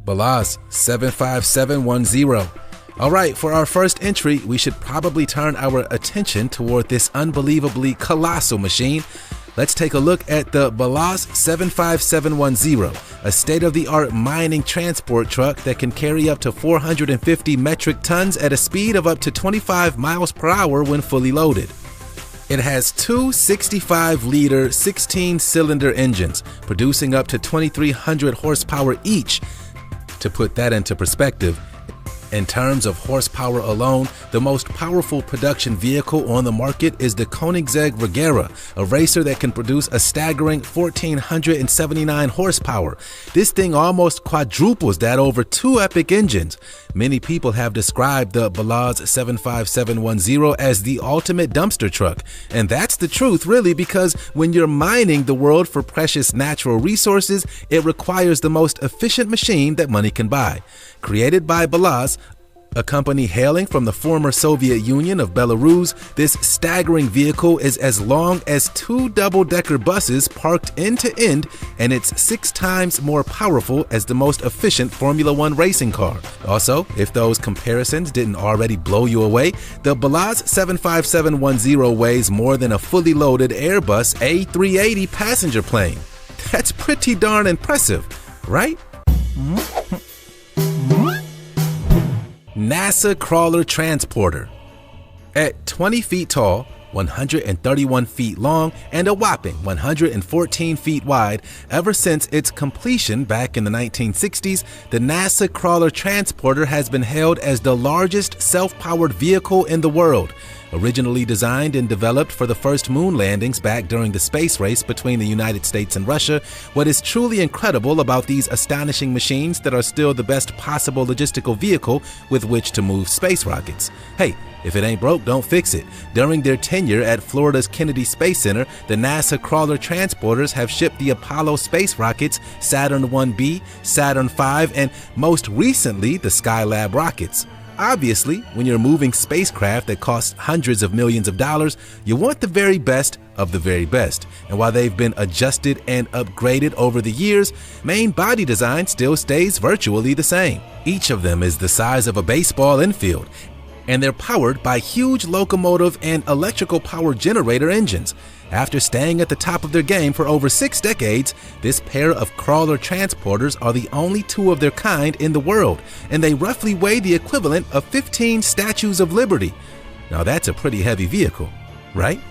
Balaz 75710. All right, for our first entry, we should probably turn our attention toward this unbelievably colossal machine. Let's take a look at the Balaz 75710, a state-of-the-art mining transport truck that can carry up to 450 metric tons at a speed of up to 25 miles per hour when fully loaded. It has two 65-liter, 16-cylinder engines, producing up to 2,300 horsepower each. To put that into perspective, in terms of horsepower alone, the most powerful production vehicle on the market is the Koenigsegg Regera, a racer that can produce a staggering 1,479 horsepower. This thing almost quadruples that over two epic engines. Many people have described the Balaz 75710 as the ultimate dumpster truck. And that's the truth, really, because when you're mining the world for precious natural resources, it requires the most efficient machine that money can buy. Created by Balaz, a company hailing from the former Soviet Union of Belarus, this staggering vehicle is as long as two double-decker buses parked end to end, and it's 6 times more powerful as the most efficient Formula One racing car. Also, if those comparisons didn't already blow you away, the Balaz 75710 weighs more than a fully loaded Airbus A380 passenger plane. That's pretty darn impressive, right? NASA Crawler Transporter. At 20 feet tall, 131 feet long, and a whopping 114 feet wide, ever since its completion back in the 1960s, the NASA Crawler Transporter has been hailed as the largest self-powered vehicle in the world. Originally designed and developed for the first moon landings back during the space race between the United States and Russia, what is truly incredible about these astonishing machines that are still the best possible logistical vehicle with which to move space rockets? Hey, if it ain't broke, don't fix it. During their tenure at Florida's Kennedy Space Center, the NASA Crawler Transporters have shipped the Apollo space rockets, Saturn 1B, Saturn V, and most recently, the Skylab rockets. Obviously, when you're moving spacecraft that cost hundreds of millions of dollars, you want the very best of the very best. And while they've been adjusted and upgraded over the years, main body design still stays virtually the same. Each of them is the size of a baseball infield, and they're powered by huge locomotive and electrical power generator engines. After staying at the top of their game for over 6 decades, this pair of crawler transporters are the only 2 of their kind in the world, and they roughly weigh the equivalent of 15 Statues of Liberty. Now that's a pretty heavy vehicle, right?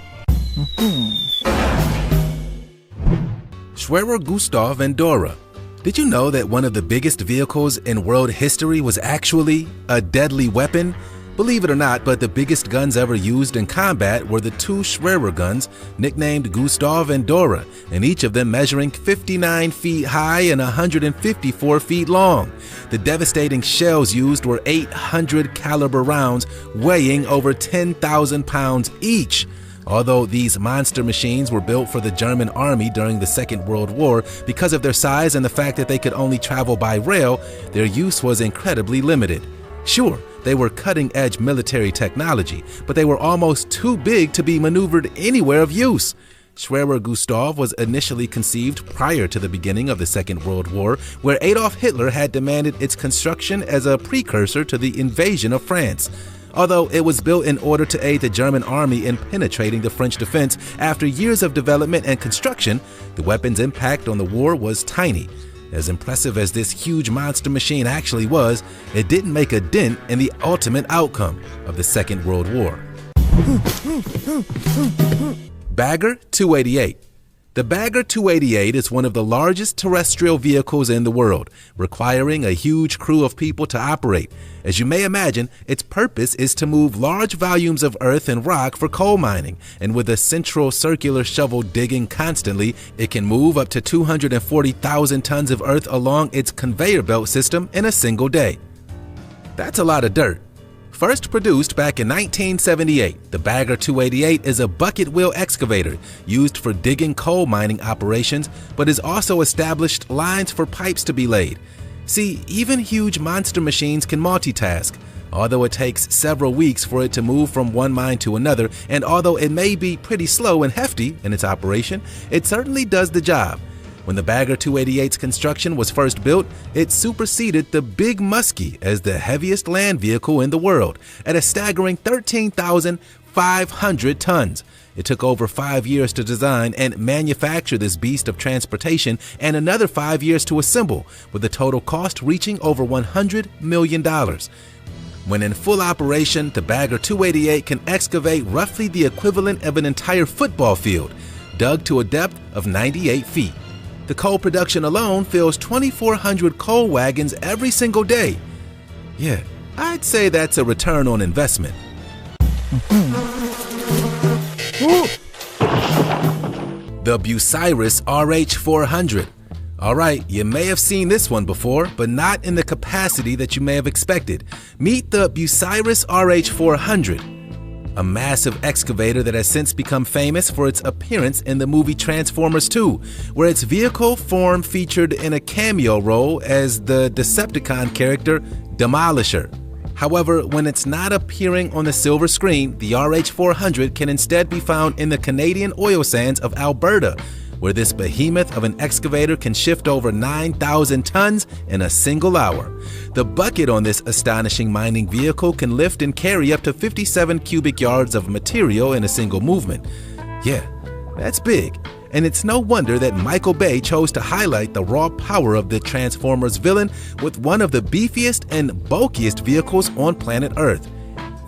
Schwerer Gustav Andorra. Did you know that one of the biggest vehicles in world history was actually a deadly weapon? Believe it or not, but the biggest guns ever used in combat were the 2 Schwerer guns, nicknamed Gustav and Dora, and each of them measuring 59 feet high and 154 feet long. The devastating shells used were 800 caliber rounds, weighing over 10,000 pounds each. Although these monster machines were built for the German army during the Second World War, because of their size and the fact that they could only travel by rail, their use was incredibly limited. Sure, they were cutting-edge military technology, but they were almost too big to be maneuvered anywhere of use. Schwerer Gustav was initially conceived prior to the beginning of the Second World War, where Adolf Hitler had demanded its construction as a precursor to the invasion of France. Although it was built in order to aid the German army in penetrating the French defense, after years of development and construction, the weapon's impact on the war was tiny. As impressive as this huge monster machine actually was, it didn't make a dent in the ultimate outcome of the Second World War. Bagger 288. The Bagger 288 is one of the largest terrestrial vehicles in the world, requiring a huge crew of people to operate. As you may imagine, its purpose is to move large volumes of earth and rock for coal mining, and with a central circular shovel digging constantly, it can move up to 240,000 tons of earth along its conveyor belt system in a single day. That's a lot of dirt. First produced back in 1978, the Bagger 288 is a bucket wheel excavator used for digging coal mining operations, but has also established lines for pipes to be laid. See, even huge monster machines can multitask. Although it takes several weeks for it to move from one mine to another, and although it may be pretty slow and hefty in its operation, it certainly does the job. When the Bagger 288's construction was first built, it superseded the Big Muskie as the heaviest land vehicle in the world at a staggering 13,500 tons. It took over 5 years to design and manufacture this beast of transportation and another 5 years to assemble, with the total cost reaching over $100 million. When in full operation, the Bagger 288 can excavate roughly the equivalent of an entire football field, dug to a depth of 98 feet. The coal production alone fills 2,400 coal wagons every single day. Yeah, I'd say that's a return on investment. The Bucyrus RH400. Alright, you may have seen this one before, but not in the capacity that you may have expected. Meet the Bucyrus RH400, a massive excavator that has since become famous for its appearance in the movie Transformers 2, where its vehicle form featured in a cameo role as the Decepticon character Demolisher. However, when it's not appearing on the silver screen, the RH400 can instead be found in the Canadian oil sands of Alberta, where this behemoth of an excavator can shift over 9,000 tons in a single hour. The bucket on this astonishing mining vehicle can lift and carry up to 57 cubic yards of material in a single movement. Yeah, that's big. And it's no wonder that Michael Bay chose to highlight the raw power of the Transformers villain with one of the beefiest and bulkiest vehicles on planet Earth.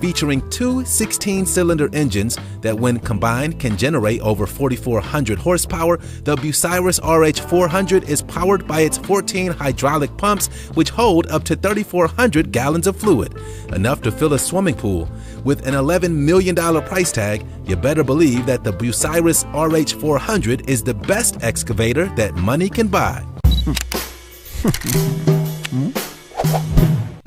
Featuring two 16-cylinder engines that when combined can generate over 4,400 horsepower, the Bucyrus RH400 is powered by its 14 hydraulic pumps which hold up to 3,400 gallons of fluid, enough to fill a swimming pool. With an $11 million price tag, you better believe that the Bucyrus RH400 is the best excavator that money can buy.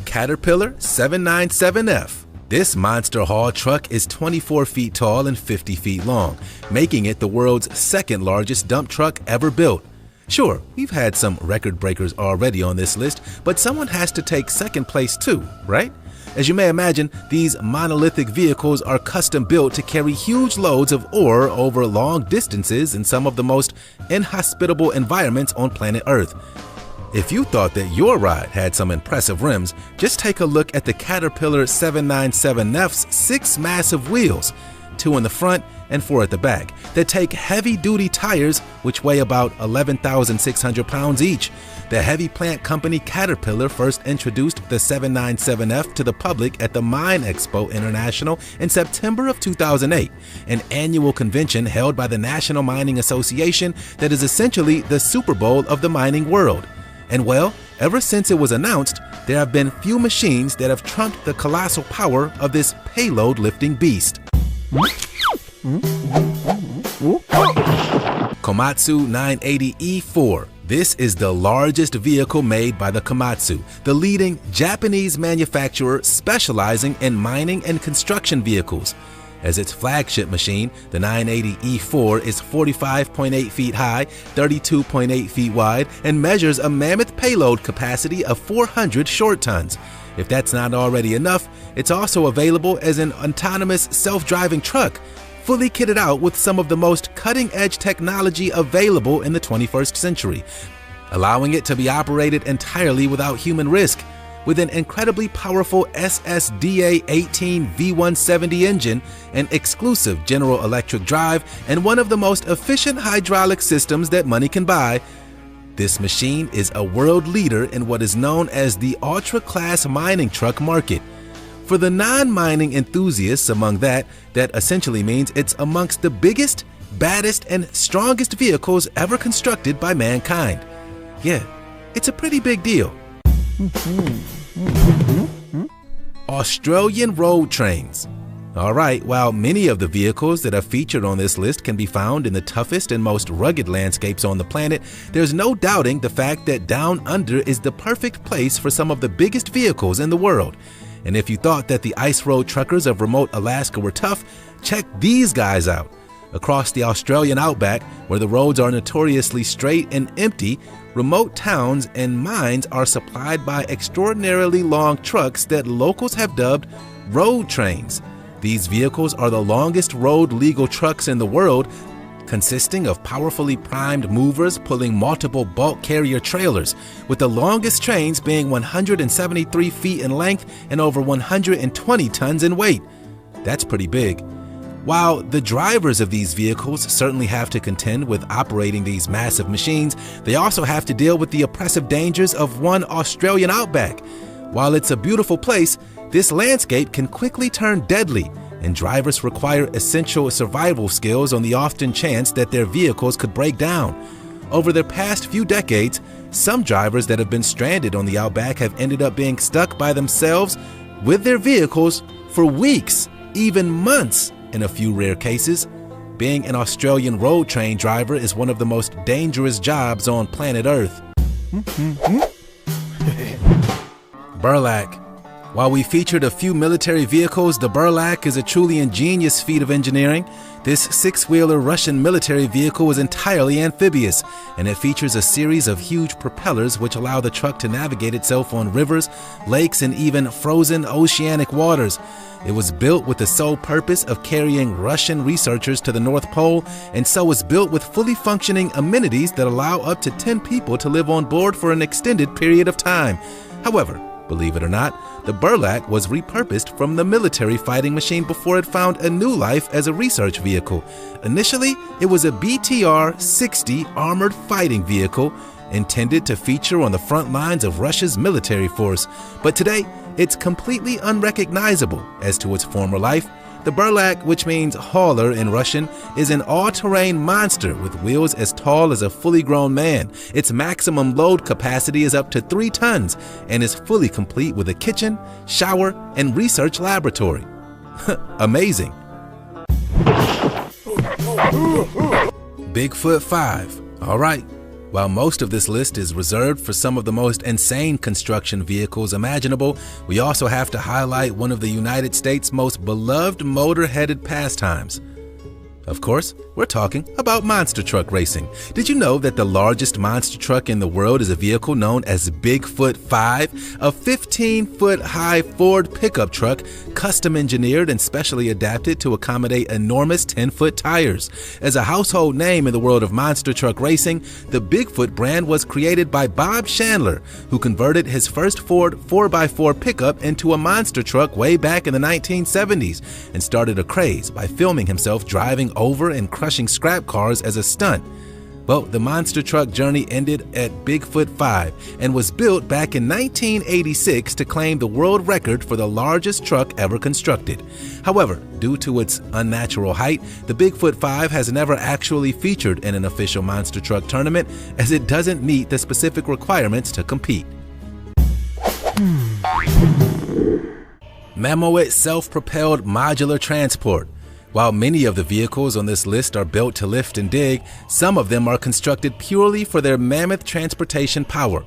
Caterpillar 797F. This monster haul truck is 24 feet tall and 50 feet long, making it the world's second largest dump truck ever built. Sure, we've had some record breakers already on this list, but someone has to take second place too, right? As you may imagine, these monolithic vehicles are custom built to carry huge loads of ore over long distances in some of the most inhospitable environments on planet Earth. If you thought that your ride had some impressive rims, just take a look at the Caterpillar 797F's 6 massive wheels, 2 in the front and 4 at the back, that take heavy-duty tires which weigh about 11,600 pounds each. The heavy plant company Caterpillar first introduced the 797F to the public at the Mine Expo International in September of 2008, an annual convention held by the National Mining Association that is essentially the Super Bowl of the mining world. And well, ever since it was announced, there have been few machines that have trumped the colossal power of this payload-lifting beast. Komatsu 980E4. This is the largest vehicle made by the Komatsu, the leading Japanese manufacturer specializing in mining and construction vehicles. As its flagship machine, the 980E4 is 45.8 feet high, 32.8 feet wide, and measures a mammoth payload capacity of 400 short tons. If that's not already enough, it's also available as an autonomous self-driving truck, fully kitted out with some of the most cutting-edge technology available in the 21st century, allowing it to be operated entirely without human risk. With an incredibly powerful SSDA-18 V170 engine, an exclusive General Electric drive, and one of the most efficient hydraulic systems that money can buy, this machine is a world leader in what is known as the ultra-class mining truck market. For the non-mining enthusiasts among that essentially means it's amongst the biggest, baddest, and strongest vehicles ever constructed by mankind. Yeah, it's a pretty big deal. Australian road trains. Alright, while many of the vehicles that are featured on this list can be found in the toughest and most rugged landscapes on the planet, there's no doubting the fact that Down Under is the perfect place for some of the biggest vehicles in the world. And if you thought that the ice road truckers of remote Alaska were tough, check these guys out. Across the Australian outback, where the roads are notoriously straight and empty, remote towns and mines are supplied by extraordinarily long trucks that locals have dubbed road trains. These vehicles are the longest road legal trucks in the world, consisting of powerfully primed movers pulling multiple bulk carrier trailers, with the longest trains being 173 feet in length and over 120 tons in weight. That's pretty big. While the drivers of these vehicles certainly have to contend with operating these massive machines, they also have to deal with the oppressive dangers of one Australian outback. While it's a beautiful place, this landscape can quickly turn deadly, and drivers require essential survival skills on the often chance that their vehicles could break down. Over the past few decades, some drivers that have been stranded on the outback have ended up being stuck by themselves with their vehicles for weeks, even months in a few rare cases. Being an Australian road train driver is one of the most dangerous jobs on planet Earth. Burlak. While we featured a few military vehicles, the Burlak is a truly ingenious feat of engineering. This six-wheeler Russian military vehicle is entirely amphibious, and it features a series of huge propellers which allow the truck to navigate itself on rivers, lakes, and even frozen oceanic waters. It was built with the sole purpose of carrying Russian researchers to the North Pole, and so was built with fully functioning amenities that allow up to 10 people to live on board for an extended period of time. However, believe it or not, the Burlak was repurposed from the military fighting machine before it found a new life as a research vehicle. Initially, it was a BTR-60 armored fighting vehicle intended to feature on the front lines of Russia's military force, but today it's completely unrecognizable as to its former life. The Burlak, which means hauler in Russian, is an all-terrain monster with wheels as tall as a fully grown man. Its maximum load capacity is up to 3 tons and is fully complete with a kitchen, shower, and research laboratory. Amazing. Bigfoot 5. All right. While most of this list is reserved for some of the most insane construction vehicles imaginable, we also have to highlight one of the United States' most beloved motor-headed pastimes. Of course, we're talking about monster truck racing. Did you know that the largest monster truck in the world is a vehicle known as Bigfoot 5, a 15-foot-high Ford pickup truck, custom engineered and specially adapted to accommodate enormous 10-foot tires? As a household name in the world of monster truck racing, the Bigfoot brand was created by Bob Chandler, who converted his first Ford 4x4 pickup into a monster truck way back in the 1970s and started a craze by filming himself driving over and crushing scrap cars as a stunt. Well, the monster truck journey ended at Bigfoot 5 and was built back in 1986 to claim the world record for the largest truck ever constructed. However, due to its unnatural height, the Bigfoot 5 has never actually featured in an official monster truck tournament, as it doesn't meet the specific requirements to compete. Mammoth self-propelled modular transport. While many of the vehicles on this list are built to lift and dig, some of them are constructed purely for their mammoth transportation power.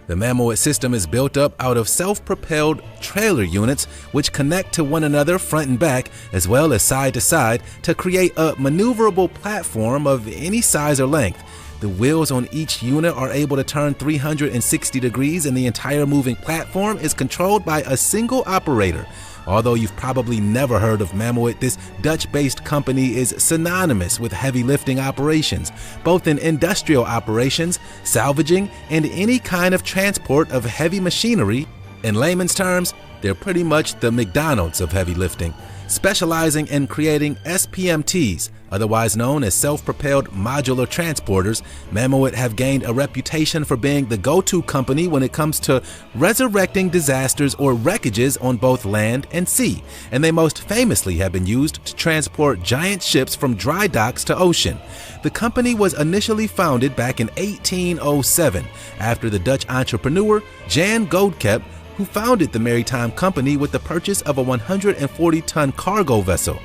The Mammoth system is built up out of self-propelled trailer units which connect to one another front and back, as well as side to side, to create a maneuverable platform of any size or length. The wheels on each unit are able to turn 360 degrees, and the entire moving platform is controlled by a single operator. Although you've probably never heard of Mammoth, this Dutch-based company is synonymous with heavy lifting operations, both in industrial operations, salvaging, and any kind of transport of heavy machinery. In layman's terms, they're pretty much the McDonald's of heavy lifting, specializing in creating SPMTs, otherwise known as self-propelled modular transporters. Mammoth have gained a reputation for being the go-to company when it comes to resurrecting disasters or wreckages on both land and sea, and they most famously have been used to transport giant ships from dry docks to ocean. The company was initially founded back in 1807 after the Dutch entrepreneur Jan Goedkoop, who founded the maritime company with the purchase of a 140-ton cargo vessel.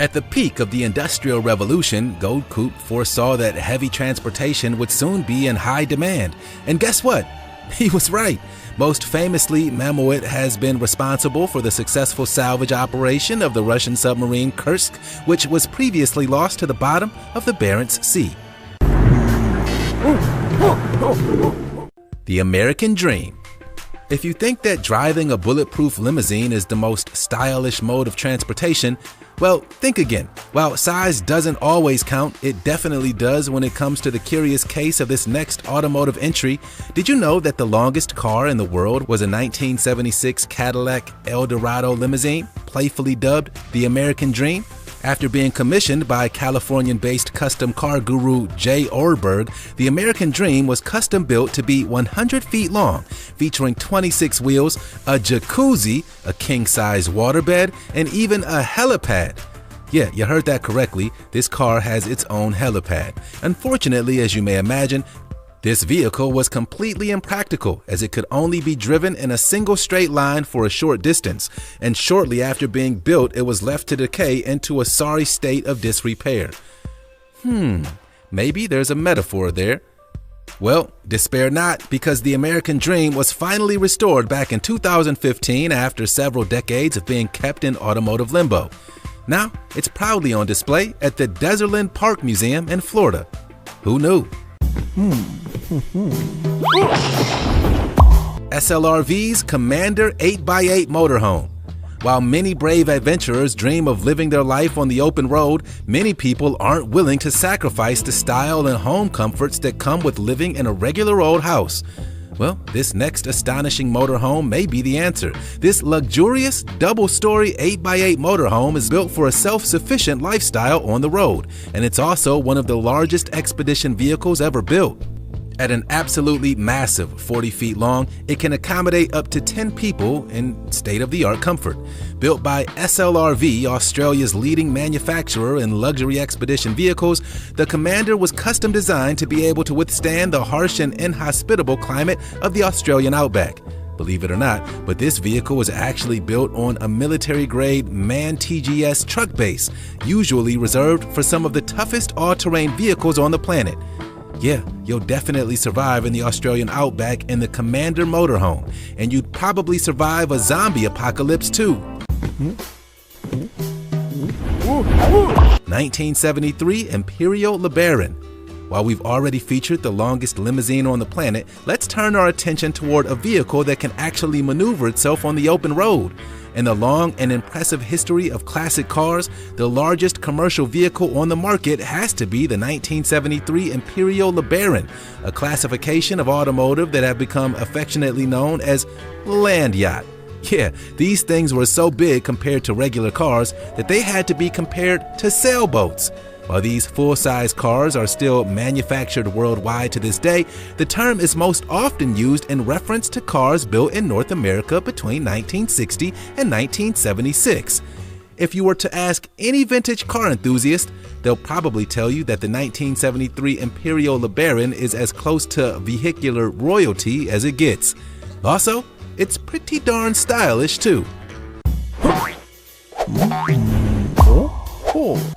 At the peak of the Industrial Revolution, Goedkoop foresaw that heavy transportation would soon be in high demand. And guess what? He was right. Most famously, Mammoth has been responsible for the successful salvage operation of the Russian submarine Kursk, which was previously lost to the bottom of the Barents Sea. The American Dream. If you think that driving a bulletproof limousine is the most stylish mode of transportation, well, think again. While size doesn't always count, it definitely does when it comes to the curious case of this next automotive entry. Did you know that the longest car in the world was a 1976 Cadillac Eldorado limousine, playfully dubbed the American Dream? After being commissioned by Californian-based custom car guru Jay Orberg, the American Dream was custom built to be 100 feet long, featuring 26 wheels, a jacuzzi, a king-size waterbed, and even a helipad. Yeah, you heard that correctly. This car has its own helipad. Unfortunately, as you may imagine, this vehicle was completely impractical, as it could only be driven in a single straight line for a short distance, and shortly after being built, it was left to decay into a sorry state of disrepair. Maybe there's a metaphor there. Well, despair not, because the American Dream was finally restored back in 2015 after several decades of being kept in automotive limbo. Now, it's proudly on display at the Desertland Park Museum in Florida. Who knew? SLRV's Commander 8x8 motorhome. While many brave adventurers dream of living their life on the open road, many people aren't willing to sacrifice the style and home comforts that come with living in a regular old house. Well, this next astonishing motorhome may be the answer. This luxurious double-story 8x8 motorhome is built for a self-sufficient lifestyle on the road, and it's also one of the largest expedition vehicles ever built. At an absolutely massive 40 feet long, it can accommodate up to 10 people in state-of-the-art comfort. Built by SLRV, Australia's leading manufacturer in luxury expedition vehicles, the Commander was custom designed to be able to withstand the harsh and inhospitable climate of the Australian outback. Believe it or not, but this vehicle was actually built on a military-grade MAN TGS truck base, usually reserved for some of the toughest all-terrain vehicles on the planet. Yeah, you'll definitely survive in the Australian outback in the Commander motorhome, and you'd probably survive a zombie apocalypse too. 1973 Imperial LeBaron. While we've already featured the longest limousine on the planet, let's turn our attention toward a vehicle that can actually maneuver itself on the open road. In the long and impressive history of classic cars, the largest commercial vehicle on the market has to be the 1973 Imperial LeBaron, a classification of automotive that have become affectionately known as land yacht. Yeah, these things were so big compared to regular cars that they had to be compared to sailboats. While these full-size cars are still manufactured worldwide to this day, the term is most often used in reference to cars built in North America between 1960 and 1976. If you were to ask any vintage car enthusiast, they'll probably tell you that the 1973 Imperial LeBaron is as close to vehicular royalty as it gets. Also, it's pretty darn stylish too.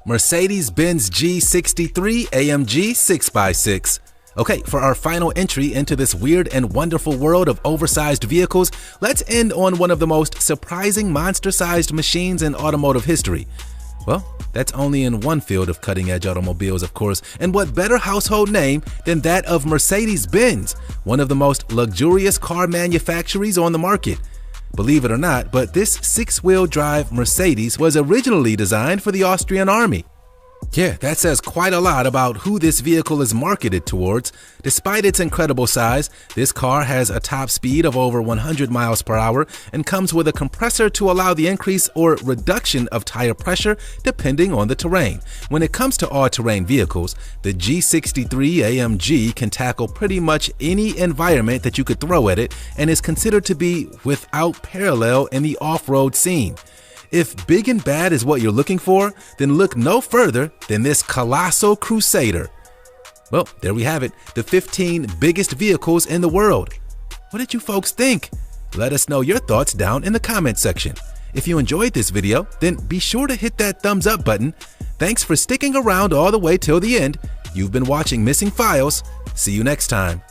Mercedes-Benz G63 AMG 6x6. Okay, for our final entry into this weird and wonderful world of oversized vehicles, let's end on one of the most surprising monster-sized machines in automotive history. Well, that's only in one field of cutting-edge automobiles, of course, and what better household name than that of Mercedes-Benz, one of the most luxurious car manufacturers on the market. Believe it or not, but this six-wheel drive Mercedes was originally designed for the Austrian army. Yeah, that says quite a lot about who this vehicle is marketed towards. Despite its incredible size, this car has a top speed of over 100 miles per hour and comes with a compressor to allow the increase or reduction of tire pressure depending on the terrain. When it comes to all-terrain vehicles, the G63 AMG can tackle pretty much any environment that you could throw at it and is considered to be without parallel in the off-road scene. If big and bad is what you're looking for, then look no further than this colossal crusader. Well, there we have it, the 15 biggest vehicles in the world. What did you folks think? Let us know your thoughts down in the comment section. If you enjoyed this video, then be sure to hit that thumbs up button. Thanks for sticking around all the way till the end. You've been watching Missing Files. See you next time.